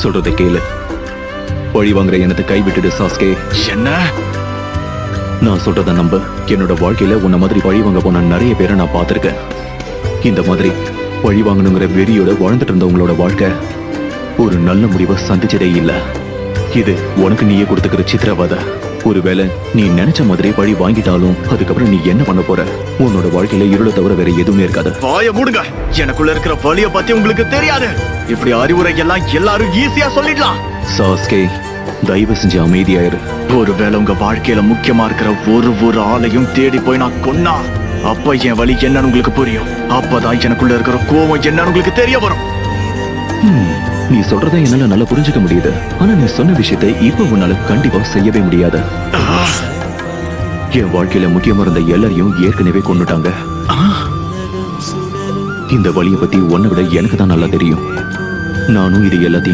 சொல்றதை கேளு. பழி வாங்குற எண்ணத்தை கைவிட்டுடு சாஸ்கே. என்ன? நான் சொல்றத நம்ப. என்னோட வாழ்க்கையில உன்ன மாதிரி பழி வாங்க போன நிறைய பேரை நான் பார்த்திருக்கேன். இந்த மாதிரி பழி வாங்கணுங்கிற வெறியோட வாழ்ந்துட்டு இருந்தவங்களோட வாழ்க்கை ஒரு நல்ல முடிவை சந்திச்சதே இல்ல. இது உனக்கு நீயே கொடுத்துக்கிற சித்திரவதை. ஒருவேளை நீ நினைச்ச மாதிரி பழி வாங்கிட்டாலும் அதுக்கப்புறம் நீ என்ன பண்ண போற? உன்னோட வாழ்க்கையில இருளை தவிர வேற எதுவுமே இருக்காது. வாய மூடுங்க. எனக்குள்ள இருக்கிற வலிய பத்தி உங்களுக்கு தெரியாது. இப்படி அறிவுரை எல்லாம் எல்லாரும் ஈஸியா சொல்லிடலாம். சாஸ்கே, தயவு செஞ்சு அமைதியாயிரு. ஒருவேளை உங்க வாழ்க்கையில முக்கியமா இருக்கிற ஒரு ஆளையும் தேடி போய் நான் கொன்னா அப்ப என் வலி என்னன்னு உங்களுக்கு புரியும். அப்பதான் எனக்குள்ள இருக்கிற கோவம் என்னன்னு உங்களுக்கு தெரிய வரும். நீ சொல்றதை என்னால நல்லா புரிஞ்சுக்க முடியுது. ஆனா நீ சொன்ன விஷயத்தை இப்ப உன்னால கண்டிப்பா செய்யவே முடியாது. என் வாழ்க்கையில முக்கியமா இருந்த எல்லாரையும் ஏற்கனவே கொன்னுட்டாங்க. இந்த வழியை பத்தி உன்னை விட எனக்கு தான் நல்லா தெரியும். நானும் இது எல்லாத்தையும்